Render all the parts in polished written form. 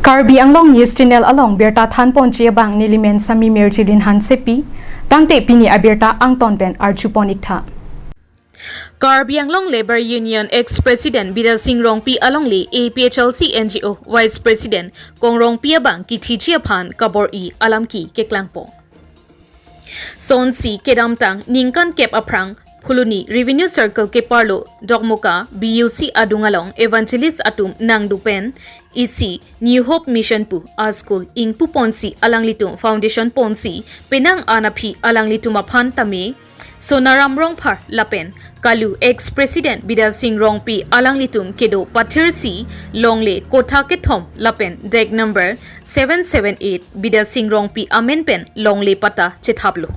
Karbi Anglong News Channel along Berta Than Ponchia Bang Nilimen Sami Merchilin Han Sepi Tangte Pini Aberta Angton Ben Archuponikta Karbi Anglong Labour Union ex-president Bida Singh Rongpi alongli APHLC NGO vice president Kong Rongpi abang Kithichia Phan Kabor I Alamki Keklangpo Son Si Kedamtang Ningkan Kep Aprang Phuluni Revenue Circle ke Parlo Dogmuka BUC Adungalong Evangelist Atum Nang Dupen EC New Hope Mission Pu Askul Ing Pu Ponsi Alanglitum Foundation Ponsi Penang Anapi Alanglitum Aphan Tame Sonaram Rongphar Lapen Kalu ex-president Bida Singh Rongpi Alanglitum Kedo Pathirsi Longle Kotha Kethom Lapen Deg number 778 Bida Singh Rongpi Amenpen Longle Pata Chethaplo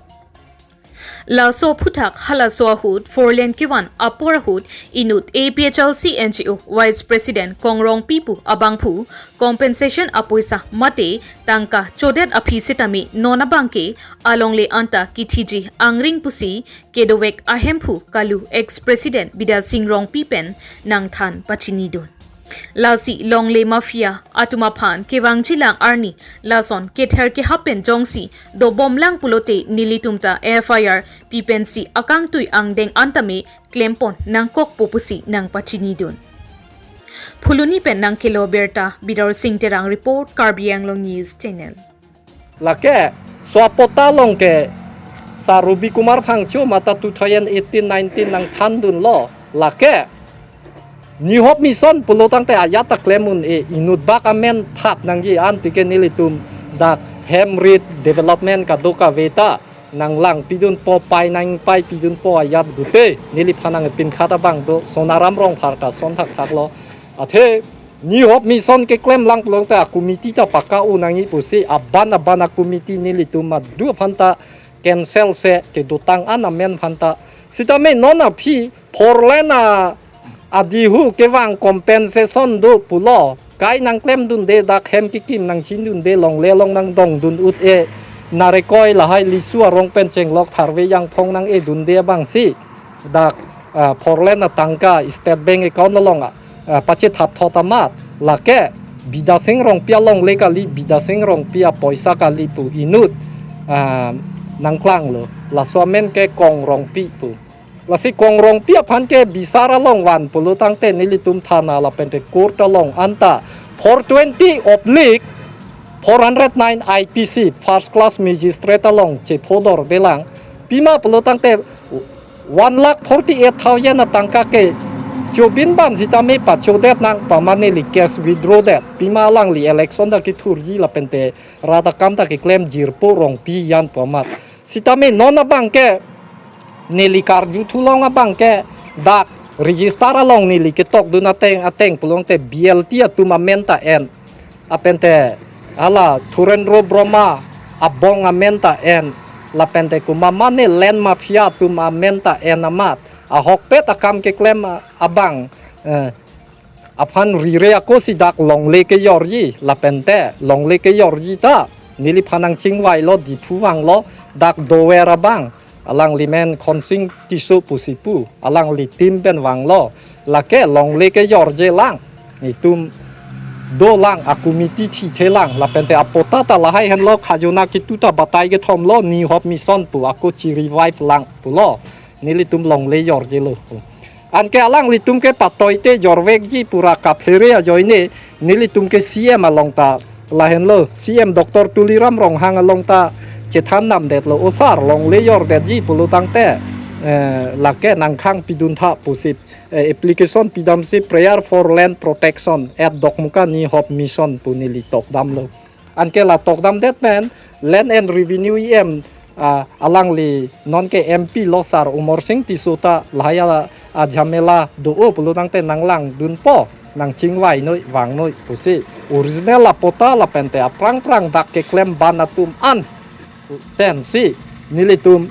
Laso Putak Halaso Hud Forlen Kiwan Apor Hud Inut APHLC NGO Vice President Kongrong Pipu Abangpu Compensation Apoisa Mate Tangka Chodet Apisitami Nona Banke Alongle Anta Kitiji Angring Pusi Kedowek Ahempu Kalu ex-president Bida Singh Rongpi Pen Nang Than Pachinidon Lasi Longle Mafia Atuma Phan Kewang Chilang Arni Lason Kether ke Hapen Jongsi Do Bomlang Pulote Nilitumta FIR Pipensi Akang Tui Ang Deng Antame Klempon Nang Kok Pupusi Nang Pachinidon Phuluni Pen Nang Kilo Berta Bidor Singh Terang Report Karbi Anglong News Channel Lake Swapota Longke Sarubi Kumar Phangcho Mata 2018-19 Nang Thandun Lo Lake New Hope Mission pulo tangte ayat klemun inut bakamen thap nanggi antike nilitum dak Hemrit Development kadoka veta nang lang pidun po pai nang pai pidun po ayat gute nili phanang pin khata bang do Sonaram Rongphar ka son thak thak lo athe New Hope Mission ke klem lang pulo ta committee ta paka u nangi pusi abana committee nilitum ma du phanta cancel se ke dutang anamen phanta sitame nona phi forlena Adihu kewang compensation do pulo kai nang klem dun de dak hem kikim nang chin dun de long le long nang dong dun ut e narekoi la hai lisua rong pen cheng lok tharwe yang phong nang e dun de bang si dak forlen tangka state bank account long pache thap thotamat lake Bida Singh Rongpia long le kali Bida Singh Rongpia poisa kali pu inut nang klang lo la somen ke Kong Rongpi pu Lasi Kongrong Pia Phanke Bisara Long Wan Pulu Tangte Nilitum Thana La Pente Kurta Long Anta 420 oblique 409 IPC First Class Magistrate Long Che Podor Belang Pima Pulu Tangte 1,48,000 na tangka ke Chobin ban sitame pa chodet nang pamane li cash withdraw that Pima lang li election da ki thurji La Pente rata kam ta ki claim jirpo rong pi yan pamat Sitame nona bangke Nili karju tulong abang ke dak register along nili ketok dun ateng pulong te BLT atuma menta en apente ala Thurendro Brahma abong amenta en lapente kumamane land mafia tuma menta en amat ahok pet akam ke klem abang aphan rire ako si dak longle ke yorji lapente longle ke yorji ta nili phanang chingwai lo di thuwang lo dak dower abang alang limen konsing tisu pusipu alang li tim ben wang lo lake long leke yorje lang itum do lang akumiti thi thelang la pente apota ta la hai han lo khajuna kituta batai ge thom lo New Hope Mission pu aku chi revive lang pu lo nili tum long le yorje lo an ke alang li tum ke patoite jorwek ji pura kaphere a joine nili tum ke CM along ta la hen lo CM Dr Tuliram Rong hang along ta Chethan nam det lo osar long layer det ji pulu tangte lake nang khang pidun tha pusip application pidam si prayer for land protection at dokmuka New Hope Mission punili tok dam lo anke la tok dam det men land and revenue alang li non ke MP losar umor sing tisuta laya jhamela do o pulu tangte nang lang dun po nang chingwai noi wang noi pusi original la pota la pente aprang dak ke klem banatum an pensi nilitum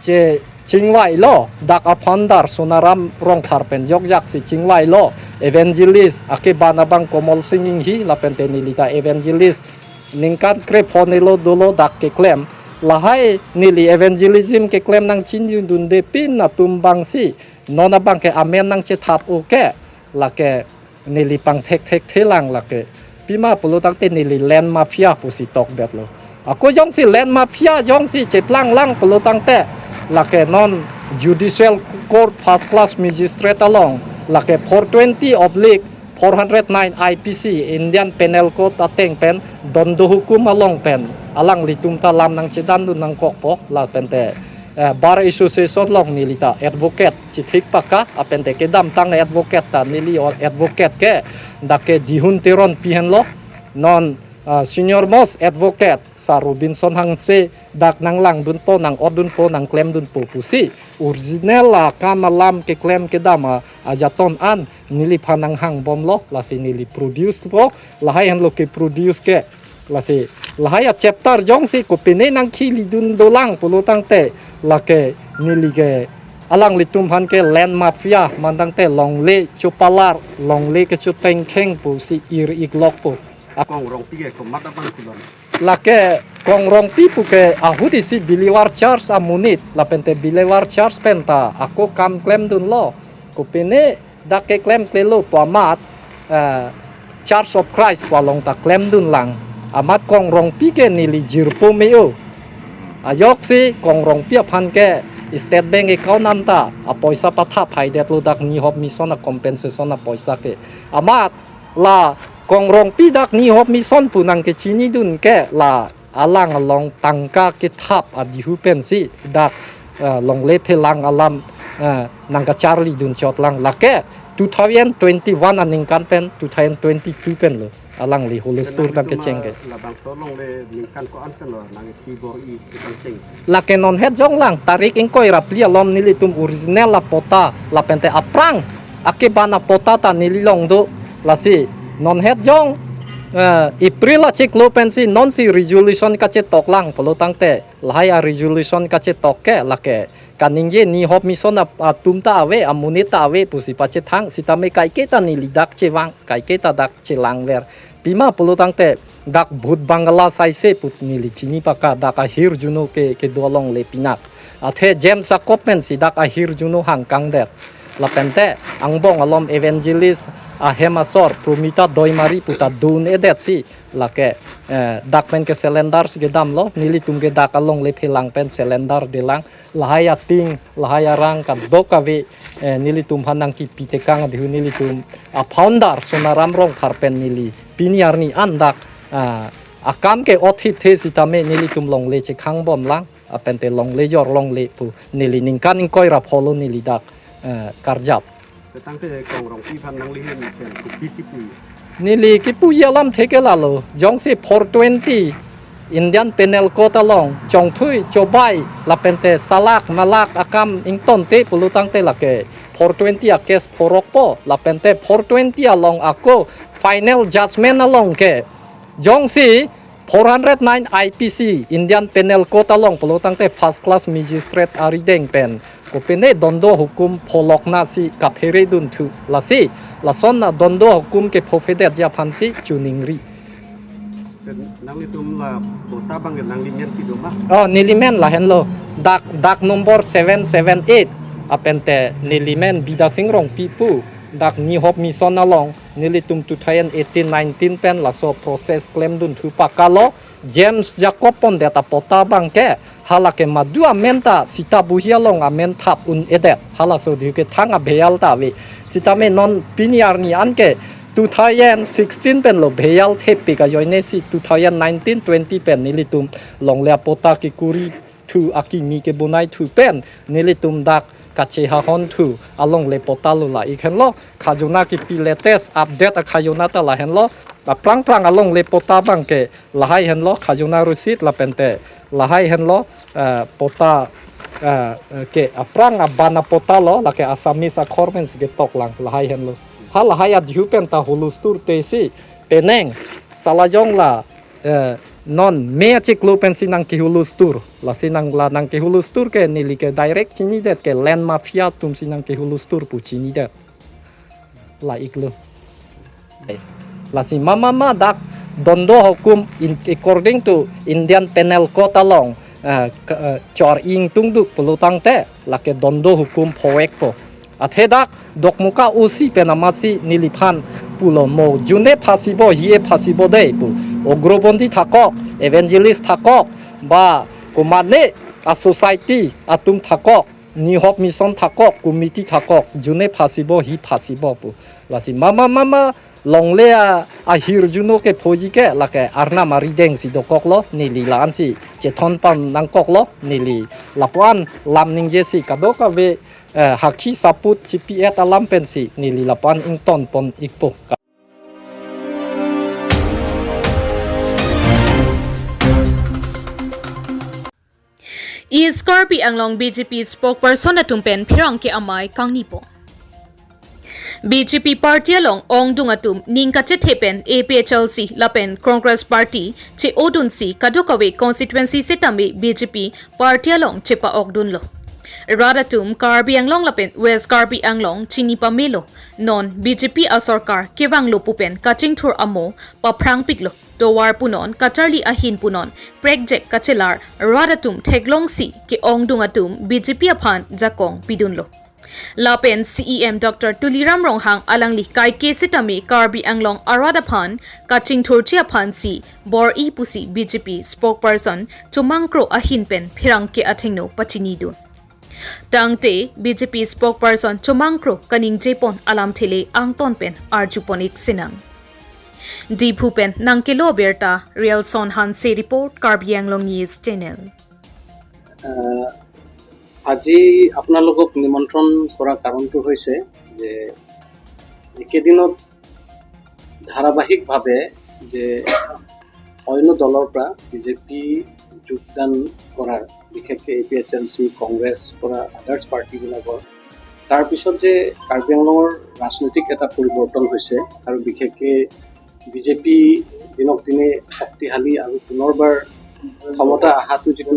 che chingwai lo dak apandar Sonaram Rongphar pen yok si chingwai lo evangelist ake banabang komol singing hi la pente nilita evangelist ningkat kre phonelo dolo dak ke klem lahai nili evangelism ke klem nang chinjun dun de pin na tumbang si nona bang ke amen nang che thap o ke la ke nili pang thek thelang la ke pima pulu tang te nili land mafia pu si tok bet lo ako jong si land mafia jong si ceplang lang pulu tang te lake non judicial court first class magistrate along lake 420/409 IPC Indian Penal Code ateng pen dondo hukum along pen alang litum talam nang cedan dun nang kokpo la pente bar association long nilita advocate chithik paka apente kedam tang advocate ta nili or advocate ke dake dihun teron pihen lo non senior most advocate sa Robinson Hangse dak nang lang dun po nang odun po nang claim dun po pusi original la kamalam ke claim kedama ajaton an nili phanang hang bom lo la si nili produce po lahai han lo ke produce ke lasi lahaya chapter jong si ko pine nang khili dun dolang pulutang te lake nili ke alang litum han ke land mafia mandang te longle chupalar longle ke chuteng kheng pu si ir iglok pu kong rong pi ko mat abang kulon lake kong rong pi pu ke ahudi si biliwar charge amunit lapente biliwar charge penta ako kam claim dun lo ko pine dak ke claim klelo pamat charge of Christ palong ta claim dun lang amat kong rong pi ke nili jirpo meo ayok si kong rong pi phan ke state bank account anta a poisa patha phai det lo dak ni hop mission a compensation a poisa ke amat la kong rong pi dak ni hop mission punang ke chini dun ke la alang along tangka ke thap a dihu pen si dak long le phelang alam nang ka charli dun chot lang la ke 2021 aning kan pen 2022 pen lo alang li holustur tak keceng ke la bang tolong le ningkan ko an kan lo nang keyboard i kan ceng la ke non het jong lang tarik ingkoi rapli alom nili tum original la pota la pente aprang ake bana pota ta nili long do la si non het jong April la cek lo pensi non si resolution ka che tok lang pelutang te lahai a resolution ka che tok ke la ke kaningje ni hop mission a tumta awe amunita awe pusi pache thang sitame kai ke ta ni lidak che wang kai ke ta dak che lang ver pima pelutang te dak bhut bangla sai se put ni li chini paka dak a hir juno ke dolong le pinak athe james sakopmen si dak a hir juno hang kang det la pente angbong alom evangelist a hemasor promita doimari puta dun edet si la ke dak pen ke selendar ge dam lo nili tum ge dak along le phelang pen selendar delang lahaya ting lahaya rang ka dokawe nili tum hanang ki pitekang de nili tum a founder sonaram rong parpen nili piniarni andak akam ke othi the sitame nili tum long le che khang bom lang apente long le yor long le pu nili ningkan ingkoi ra pholo nili dak karjap tang te kong rong pi phan nang li hen pen ku pi ti pu nili ki pu yalam theke lalo jong si 420 Indian Penal Code along chong thui chobai lapente salak malak akam ington te pulutang te lake 420 a case porokpo lapente 420 along ako final judgment along ke jong si 409 IPC Indian Penal Code along pulutang te first class magistrate arideng pen kopene dondo hukum pholok na si kaphere dun thu lasi lason na dondo hukum ke phofedet ja phansi chuningri nang li tum la bota bang nang li men ti do ma nilimen la henlo dak number 778 apente nilimen bida singrong pipu dak ni hop mission along nilitum 2018-19 pen la so process claim dun thu pakalo James Jacobon data pota bangke halake madua menta sita buhialong amen thap un edet halaso diuke thanga beyal tawe sitame non piniarni anke 2016 pen lo beyal thepi ka joine si 2019-20 pen nilitum longlea pota ki kuri thu aki mi ke bonai thu pen nilitum dak kache ha hon thu along le pota lo la ikhen lo khajuna ki pi latest update a khajuna ta la hen lo prang along le pota bangke lahai hen lo khajuna rusit la pente lahai hen lo pota ke aprang abana pota lo la ke asamis a khormen ge tok lang lahai hen lo hal hayat hupen ta holustur te si peneng salajong la non me chik lo pen sinang ki holustur la sinang la nang ki holustur ke nili ke direct chini det ke land mafia tum sinang ki holustur pu chini det la iklo lasi mama dak dondo hukum according to Indian Penal Code along chor ing tungduk pelutang te lake dondo hukum poek po athedak dokmuka usi penamasi niliphan pulomo june phasibo hie phasibo dei pu ogrobondi thakok evangelist thakok ba kumane a society atum thakok nihop mission thakok committee thakok june phasibo hi phasibo pu lasi mama longlea ahir juno ke phoji ke lake arna mari deng si dokok lo nili lan si cheton pan nangkok lo nili lapuan lam ning je si kadoka ve haki saput chipi et alam pensi nili lapuan ing ton pon ikpo Scorpi anglong BJP spokesperson na tumpen phirang ke amai kangni po. BJP party along ong dungatum ningka che thepen APHLC lapen Congress party che odun si kadokawe constituency setami BJP party along chepa okdun lo. Radatum Karbi anglong lapen West Karbi anglong chini pamelo non BJP asarkar kewang lo pupen kaching thur amo paprang piklo towar punon katarli ahin punon project kachelar Radatum theglong si ke ong dungatum BJP aphan jakong pidun lo. Lapen CEM Dr. Tuliram Ronghang alangli kai ke sitami Karbi anglong aradaphan kaching thurchia phan si bor I pusi BJP spokesperson chumangkro ahin pen phirang ke athingno pachini du. Tangte BJP spokesperson chumangkro kaning jepon alam thile angton pen arjuponik sinang. Dipu pen nangkelo berta Real Son Han se report Karbi anglong news channel. আজি আপোনালোকক নিমন্ত্ৰণ কৰা কাৰণটো হৈছে যে একেদিনত ধাৰাবাহিকভাৱে যে অন্য দলৰ পৰা বিজেপি যোগদান কৰাৰ বিশেষকৈ APHLC কংগ্ৰেছ পৰা আদাৰ্ছ পাৰ্টিবিলাকৰ তাৰপিছত যে কাৰ্বি আংলঙৰ ৰাজনৈতিক এটা পৰিৱৰ্তন হৈছে আৰু বিশেষকৈ বিজেপি দিনক দিনে শক্তিশালী আৰু পুনৰবাৰ ক্ষমতা অহাটো যিটো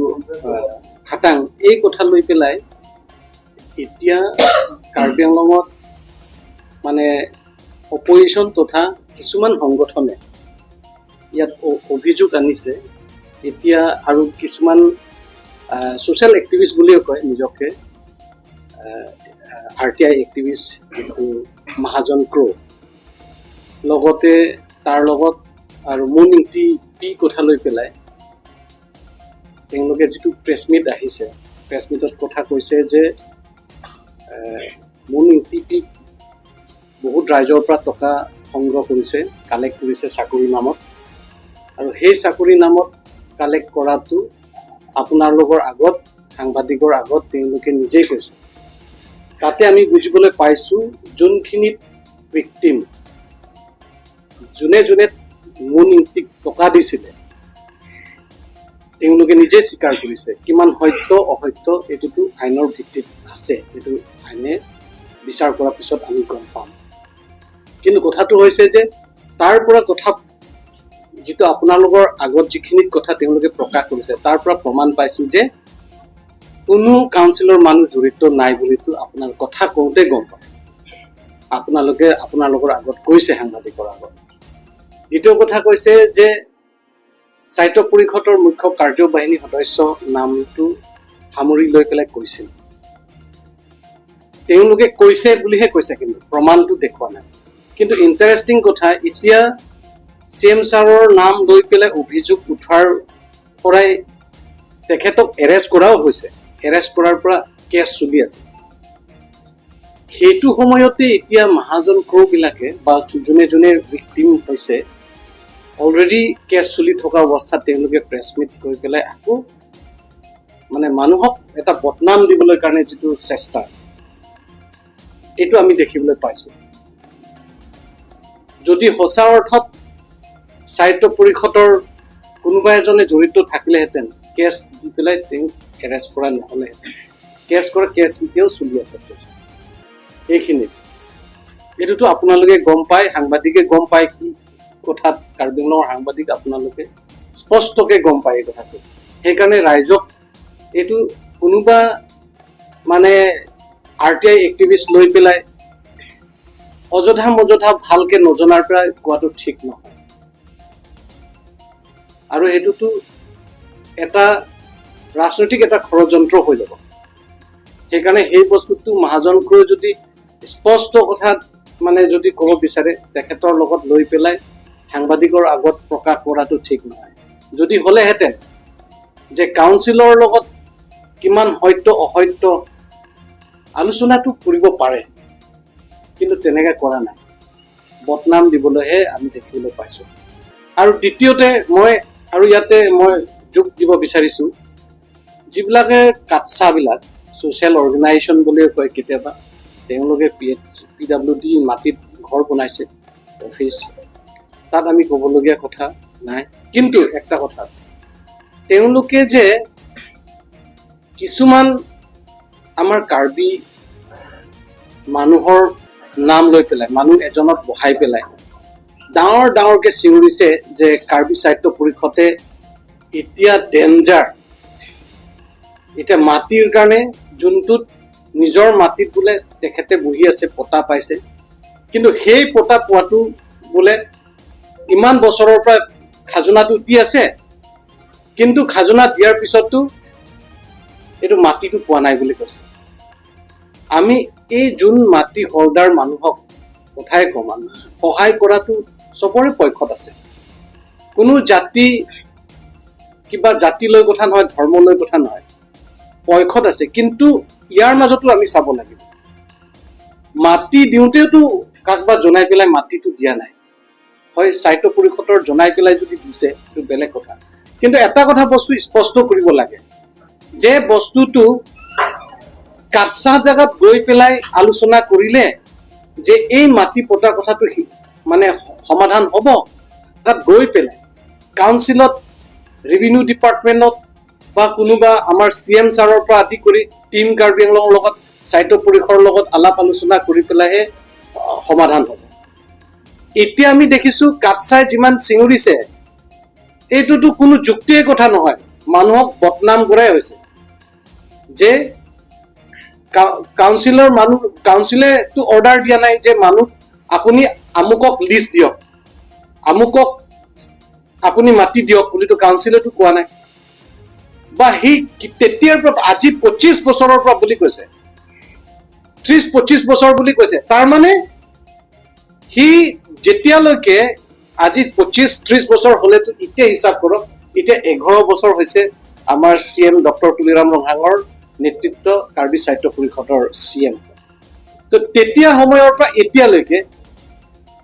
খাটাং এই কথা লৈ পেলাই এতিয়া কাৰ্বি আংলঙত মানে অপজিশ্যন তথা কিছুমান সংগঠনে ইয়াত অভিযোগ আনিছে এতিয়া আৰু কিছুমান সোশ্যাল এক্টিভিষ্ট বুলিও কয় নিজকে RTI এক্টিভিষ্ট মহাজন ক্ৰো লগতে তাৰ লগত আৰু মুনিংটি পি কথা লৈ পেলাই তেওঁলোকে যেটো প্ৰেছ মিট আহিছে প্ৰেছ মিটত কথা কৈছে যে মুনিংটি পি বহুত ৰাইজৰ পৰা টকা সংগ্ৰহ কৰিছে কালেক্ট কৰিছে চাকৰি নামত আৰু সেই চাকৰি নামত কালেক্ট কৰাটো আপোনালোকৰ আগত সাংবাদিকৰ আগত তেওঁলোকে নিজেই কৈছে তাতে আমি বুজিবলৈ পাইছো যোনখিনিত ভিকটিম যোনে যোনে মুনিংটিক টকা দিছিলে তেওঁলোকে নিজে স্বীকাৰ কৰিছে কিমান সত্য অসত্য এটোটো আইনৰ ভিত্তিত আছে এটো আইনে বিচাৰ কৰাৰ পিছত আমি গম পাম কিন্তু কথাটো হৈছে যে তাৰ পৰা কথা যেটো আপোনালোকৰ আগত যিখিনি কথা তেওঁলোকে প্ৰকাশ কৰিছে তাৰ পৰা প্ৰমাণ পাইছো যে কোনো কাউন্সিলৰ মানুহ জড়িত নাই বুলিতো আপোনাৰ কথা কওঁতে গম পায় আপোনালোকে আপোনালোকৰ আগত কৈছে সাংবাদিকৰ আগত দ্বিতীয় কথা কৈছে যে সাহিত্য পৰিষদৰ মুখ্য কাৰ্যবাহিনী সদস্য নামটো সামৰি লৈ পেলাই কৈছিল তেওঁলোকে কৈছে বুলিহে কৈছে কিন্তু প্ৰমাণটো দেখুৱা নাই কিন্তু ইন্টাৰেষ্টিং কথা এতিয়া CM ছাৰৰ নাম লৈ পেলাই অভিযোগ উঠাৰ পৰাই তেখেতক এৰেষ্ট কৰাও হৈছে এৰেষ্ট কৰাৰ পৰা কেছ চলি আছে সেইটো সময়তে এতিয়া মহাজন ক্ৰো বিলাকে বা যোনে যোনে ভিকটিম হৈছে অলৰেডি কেছ চলি থকা অৱস্থাত তেওঁলোকে প্ৰেছ মিট কৰি পেলাই আকৌ মানে মানুহক এটা বদনাম দিবলৈ কাৰণে যেটো চেষ্টা এটো আমি দেখিবলৈ পাইছো যদি সঁচা অৰ্থত সাহিত্য পৰিষদৰ কোনোবা এজনে জড়িত থাকিলেহেঁতেন কেছ দি পেলাই তেওঁ এৰেষ্ট কৰা নহলে কেছ এতিয়াও চলি আছে এইখিনি এটোতো আপোনালোকে গম পায় সাংবাদিকে গম পায় কি কথাত কাৰ্বি আংলঙৰ সাংবাদিক আপোনালোকে স্পষ্টকে গম পায় এই কথাটো সেইকাৰণে ৰাইজক এটো কোনোবা মানে RTI এক্টিভিষ্ট লৈ পেলাই অযথা ভালকে নজনাৰ পৰা কোৱাটো ঠিক নহয় আৰু এটোতো এটা ৰাজনৈতিক এটা ষড়যন্ত্ৰ হৈ যাব সেইকাৰণে সেই বস্তুটো মহাজন ক্ৰো যদি স্পষ্ট কথা মানে যদি ক'ব বিচাৰে তেখেতৰ লগত লৈ পেলাই সাংবাদিকৰ আগত প্ৰকাশ কৰাটো ঠিক নহয়। যদি হ'লেহেঁতেন যে কাউন্সিলৰ লগত কিমান সত্য অসত্য আলোচনাটো কৰিব পাৰে, কিন্তু তেনেকৈ কৰা নাই, বদনাম দিবলৈহে আমি দেখিবলৈ পাইছোঁ। আৰু দ্বিতীয়তে মই ইয়াতে যোগ দিব বিচাৰিছোঁ, যিবিলাকে কাটচাবিলাক ছ'চিয়েল অৰ্গেনাইজেশ্যন বুলিও কয় কেতিয়াবা, তেওঁলোকে PWD মাটিত ঘৰ বনাইছে, অফিচ, তাত আমি ক'বলগীয়া কথা নাই। কিন্তু একটা কথা, তেওঁলোকে যে কিছুমান আমাৰ কাৰ্বি মানুহৰ নাম লৈ পেলাই, মানুহ এজনক বহাই পেলাই ডাঙৰ ডাঙৰকৈ চিঞৰিছে যে কাৰ্বি সাহিত্য পৰিষদে এতিয়া ডেঞ্জাৰ, এতিয়া মাটিৰ কাৰণে যোনটোত নিজৰ মাটিত বোলে তেখেতে বহি আছে, পটা পাইছে, কিন্তু সেই পটা পোৱাটো বোলে ইমান বছৰৰ পৰা খাজনাটো দি আছে, কিন্তু খাজনা দিয়াৰ পিছতো এইটো মাটিটো পোৱা নাই বুলি কৈছে। আমি এই যোন মাটি হলদাৰ মানুহক কথাই কম, আমি সহায় কৰাটো চবৰে পক্ষত আছে। কোনো জাতি কিবা জাতিলৈ কথা নহয়, ধৰ্মলৈ কথা নহয়, পক্ষত আছে। কিন্তু ইয়াৰ মাজতো আমি চাব লাগিব, মাটি দিওঁতেওতো কাকবা জনাই পেলাই মাটিটো দিয়া নাই, হয় সাহিত্য পৰিষদৰ জনাই পেলাই যদি দিছে সেইটো বেলেগ কথা। কিন্তু এটা কথা বস্তু স্পষ্ট কৰিব লাগে যে বস্তুটো কাটচা জাগাত গৈ পেলাই আলোচনা কৰিলে যে এই মাটি পতাৰ কথাটো মানে সমাধান হ'ব, তাত গৈ পেলাই কাউন্সিলত, ৰেভিনিউ ডিপাৰ্টমেণ্টত বা কোনোবা আমাৰ CM ছাৰৰ পৰা আদি কৰি টিম কাৰ্বি আংলঙৰ লগত সাহিত্য পৰিষদৰ লগত আলাপ আলোচনা কৰি পেলাইহে সমাধান হ'ব। এতিয়া আমি দেখিছোঁ কাটচাই যিমান চিঞৰিছে, এইটোতো কোনো যুক্তিৰ কথা নহয়, মানুহক বদনাম কৰাই হৈছে। যে কাউন্সিলেতো অৰ্ডাৰ দিয়া নাই যে মানুহ আপুনি আমুকক লিষ্ট দিয়ক, আমুকক আপুনি মাটি দিয়ক বুলিতো কাউন্সিলেতো কোৱা নাই। বা সি তেতিয়াৰ পৰা আজি 25 বছৰৰ পৰা বুলি কৈছে, 30-25 বছৰ বুলি কৈছে। তাৰমানে সি যেতিয়ালৈকে আজি 25-30 বছৰ হলেতো এতিয়া হিচাপ কৰক, এতিয়া 11 বছৰ হৈছে আমাৰ CM ডক্টৰ তুলিৰাম ৰঙাঙৰ নেতৃত্ব কাৰ্বি সাহিত্য পৰিষদৰ CM। তো তেতিয়া সময়ৰ পৰা এতিয়ালৈকে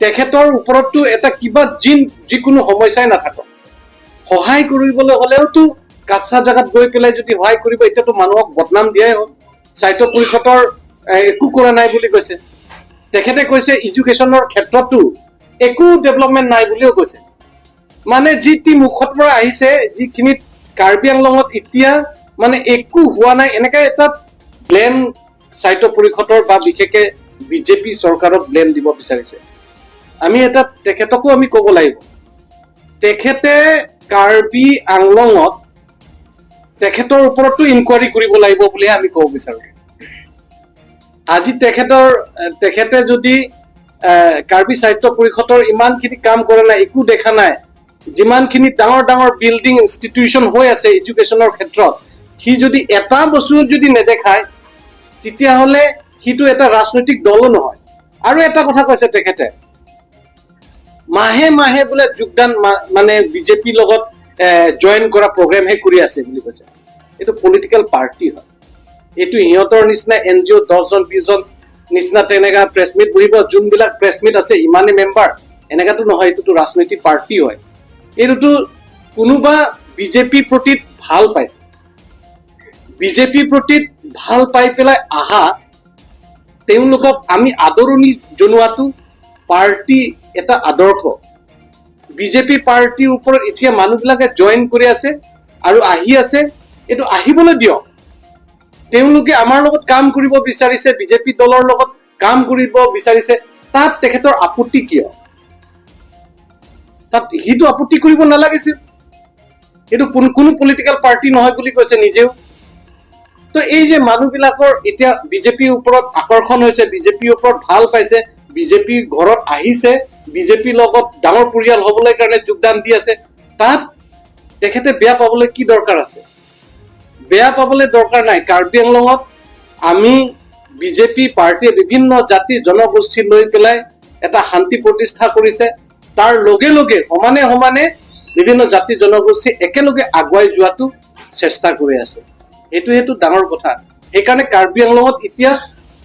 তেখেতৰ ওপৰততো এটা কিবা যিকোনো সমস্যাই নাথাকক, সহায় কৰিবলৈ হলেওতো কাটচা জাগাত গৈ পেলাই যদি সহায় কৰিব, এতিয়াতো মানুহক বদনাম দিয়াই হ'ল। সাহিত্য পৰিষদৰ একো কৰা নাই বুলি কৈছে। তেখেতে কৈছে এডুকেশ্যনৰ ক্ষেত্ৰতো একো ডেভেলপমেণ্ট নাই বুলিও কৈছে। মানে যি মুখৰ পৰা আহিছে, যিখিনিত কাৰ্বি আংলঙত এতিয়া মানে একো হোৱা নাই, এনেকৈ এটা ব্লেম সাহিত্য পৰিষদৰ বা বিশেষকৈ বিজেপি চৰকাৰক ব্লেম দিব বিচাৰিছে। আমি এটা তেখেতকো আমি ক'ব লাগিব, তেখেতে কাৰ্বি আংলঙত তেখেতৰ ওপৰতো ইনকুৱাৰী কৰিব লাগিব বুলিহে আমি ক'ব বিচাৰো। আজি তেখেতে যদি কাৰ্বি সাহিত্য পৰিষদৰ ইমানখিনি কাম কৰা নাই, একো দেখা নাই, যিমানখিনি ডাঙৰ ডাঙৰ বিল্ডিং ইনষ্টিটিউশ্যন হৈ আছে এডুকেশ্যনৰ ক্ষেত্ৰত, সি যদি এটা বস্তু যদি নেদেখায়, তেতিয়াহ'লে সিটো এটা ৰাজনৈতিক দলো নহয়। আৰু এটা কথা কৈছে তেখেতে, মাহে মাহে বোলে যোগদান মানে বিজেপিৰ লগত জইন কৰা প্ৰগ্ৰেমহে কৰি আছে বুলি কৈছে। এইটো পলিটিকেল পাৰ্টি হয়, এইটো সিহঁতৰ নিচিনা NGO 10জন 20জন নিচিনা তেনেকা প্ৰেছ মিট বহিব, যোনবিলাক প্ৰেছ মিট আছে ইমানে মেম্বাৰ, এনেকাতো নহয়, এইটোতো ৰাজনৈতিক পাৰ্টি হয়। এইটোতো কোনোবা বিজেপিৰ প্ৰতি ভাল পাইছে, বিজেপিৰ প্ৰতি ভাল পাই পেলাই আহা তেওঁলোকক আমি আদৰণি জনোৱাটো পাৰ্টি এটা আদৰ্শ। বিজেপি পাৰ্টিৰ ওপৰত এতিয়া মানুহবিলাকে জইন কৰি আছে আৰু আহি আছে, এইটো আহিবলৈ দিয়ক। তেওঁলোকে আমাৰ লগত কাম কৰিব বিচাৰিছে, বিজেপি দলৰ লগত কাম কৰিব বিচাৰিছে, তাত তেখেতৰ আপত্তি কিয়? তাত সিটো আপত্তি কৰিব নালাগিছিল। এইটো কোনো পলিটিকেল পাৰ্টি নহয় বুলি কৈছে নিজেও। তো এই যে মানুহবিলাকৰ এতিয়া বিজেপিৰ ওপৰত আকৰ্ষণ হৈছে, বিজেপিৰ ওপৰত ভাল পাইছে, বিজেপিৰ ঘৰত আহিছে, বিজেপিৰ লগত ডাঙৰ পৰিয়াল হ'বলৈ কাৰণে যোগদান দি আছে, তাত তেখেতে বেয়া পাবলৈ কি দৰকাৰ আছে? বেয়া পাবলৈ দৰকাৰ নাই। কাৰ্বি আংলঙত আমি বিজেপি পাৰ্টীয়ে বিভিন্ন জাতি জনগোষ্ঠী লৈ পেলাই এটা শান্তি প্ৰতিষ্ঠা কৰিছে তাৰ লগে লগে সমানে সমানে বিভিন্ন জাতি জনগোষ্ঠী একেলগে আগুৱাই যোৱাটো চেষ্টা কৰি আছে সেইটো ডাঙৰ কথা সেইকাৰণে কাৰ্বি আংলঙত এতিয়া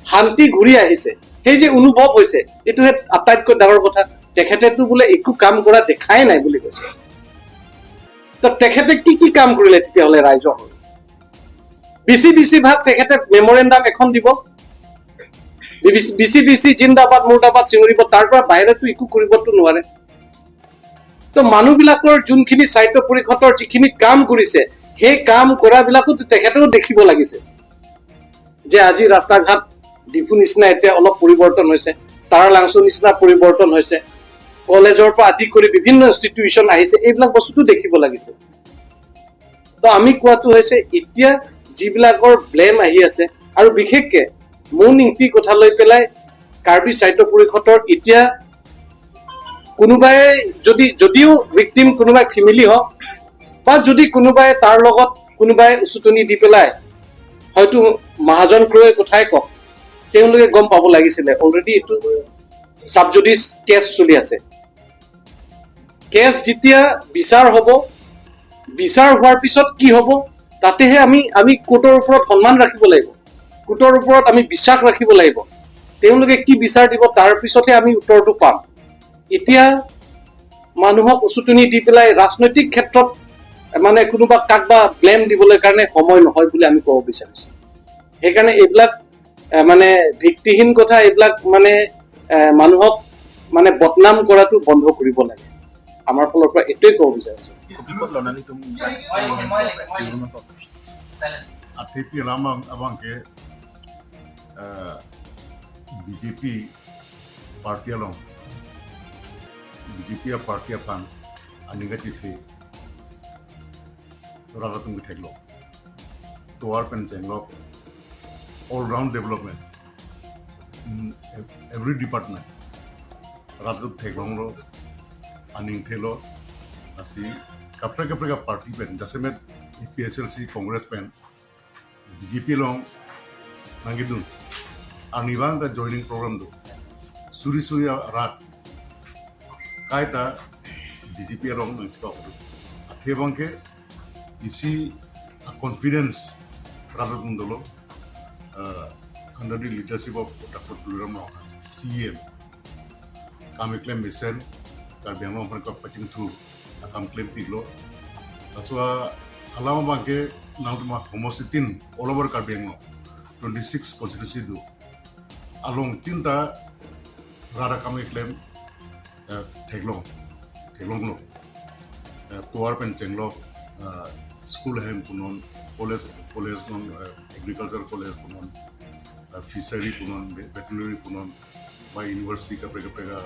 শান্তি ঘূৰি আহিছে সেই যে অনুভৱ হৈছে এইটোহে আটাইতকৈ ডাঙৰ কথা তেখেতেতো বোলে একো কাম কৰা দেখাই নাই বুলি কৈছে তো তেখেতে কি কাম কৰিলে তেতিয়াহ'লে ৰাইজৰ বিচি ভাগ তেখেতে মেমৰেণ্ডাম এখন দিব বিচি জিন্দাবাদ মুৰ্দাবাদ চিঙৰিব তাৰ পৰা বাহিৰতো একো কৰিবতো নোৱাৰে তো মানুহবিলাকৰ যোনখিনি সাহিত্য পৰিষদৰ যিখিনি কাম কৰিছে সেই কাম কৰাবিলাকতো তেখেতেও দেখিব লাগিছে যে আজি ৰাস্তা ঘাট ডিপু নিচিনা এতিয়া অলপ পৰিৱৰ্তন হৈছে তাৰ লাংচু নিচিনা পৰিৱৰ্তন হৈছে কলেজৰ পৰা আদি কৰি বিভিন্ন ইনষ্টিটিউচন আহিছে এইবিলাক বস্তুটো দেখিব লাগিছে তো আমি কোৱাটো হৈছে এতিয়া যিবিলাকৰ ব্লেম আহি আছে আৰু বিশেষকে মূল নীতি কথা লৈ পেলাই কাৰ্বি সাহিত্য পৰিষদৰ এতিয়া কোনোবাই যদিও ভিক্টিম কোনোবাই ফেমিলি হওক বা যদি কোনোবাই তাৰ লগত কোনোবাই উচুটনি দি পেলাই হয়তো মহাজন ক্ৰয় কথাই কওক তেওঁলোকে গম পাব লাগিছিলে অলৰেডি এইটো সাবজুডিস কেছ চলি আছে কেছ যেতিয়া বিচাৰ হ'ব বিচাৰ হোৱাৰ পিছত কি হ'ব তাতেহে আমি কোৰ্টৰ ওপৰত সন্মান ৰাখিব লাগিব কোৰ্টৰ ওপৰত আমি বিশ্বাস ৰাখিব লাগিব তেওঁলোকে কি বিচাৰ দিব তাৰ পিছতহে আমি উত্তৰটো পাম এতিয়া মানুহক উচুটনি দি পেলাই ৰাজনৈতিক ক্ষেত্ৰত মানে কোনোবা কাকবা ব্লেম দিবলৈ কাৰণে সময় নহয় বুলি আমি ক'ব বিচাৰিছো সেইকাৰণে এইবিলাক মানে ভিত্তিহীন কথা এইবিলাক মানে মানুহক মানে বদনাম কৰাটো বন্ধ কৰিব লাগে আমাৰ ফালৰ পৰা এটোই ক'ব বিচাৰিছো ATP lamang abang ke BJP parti along BJP parti apan negatif he raga tung theglo toar pen chenglo all round development in every department raga theglong lo aning thelo asi kapre ka party pen jasemet PSLC Congress pen BJP long nangidun anibang da joining program do suri rat kaita BJP long nang chika do athebang ke isi confidence rather dolo under the leadership of Dr. Tuluram CM kami claim mission Karbi Anglong mereka pacing tu kami claim piglo aswa Alama bangke nang tuma homositin all over Karbi Anglong 26 constituency do along tinta rara kami claim teglong lo tuar pencenglo school hem punon college non agriculture college punon fishery punon veterinary punon by university ka prega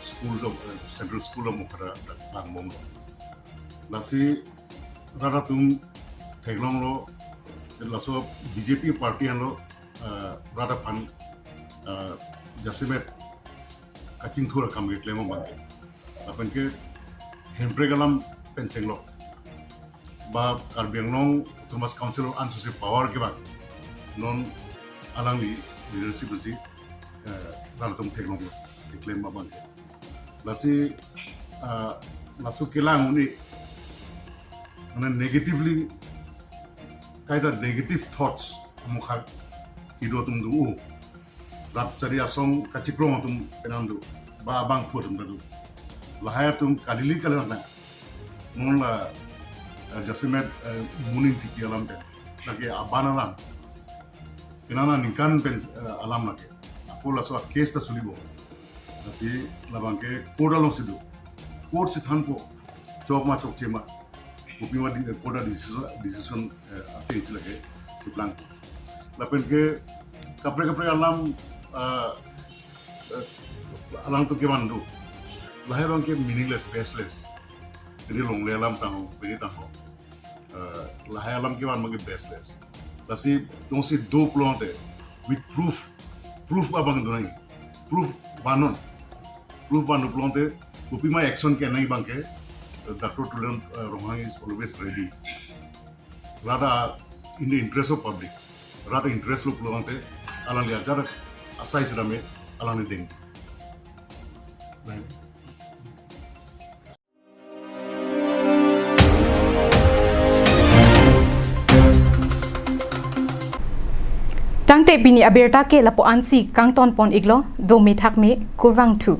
schools of central school of mukhara bangmom nasi rara tum teglong lo laso BJP party lo rara pan jasimet kacing thura kam claim bangke apan ke hempregalam pencenglo ba Karbi Anglong Thomas Council of Ancestry Power ke bang non alangli leadership si rara tum teglong lo claim bangke lasi lasu kelang ni mana negatively kaida negative thoughts amukha kido tum du rat chari asong kachikrong tum penandu ba bang phurum du lahaya tum kalili kalana non la jasimet munin tiki alam pe lagi abanaran penana nikan pen alam lagi aku laso case ta sulibo nasi labangke kodalong sidu kod si thanpo chokma chokchema upima di koda decision things lage plan lapen ke kapre alam alang to ke bandu lahe bang ke meaningless baseless jadi long le alam tang beni tang lahe alam ke ban mage baseless lasi tong si do plante with proof abang donai proof banon plante upima action ke nai bang ke Dr. Tuluram Rohang is always ready. Rather, in the interest of public, rata interest lu peluang te alang lihat jarak asai sedame alang ni ding. Tangte bini aberta ke lapo ansi kang ton pon iglo do me thak me kurwang thu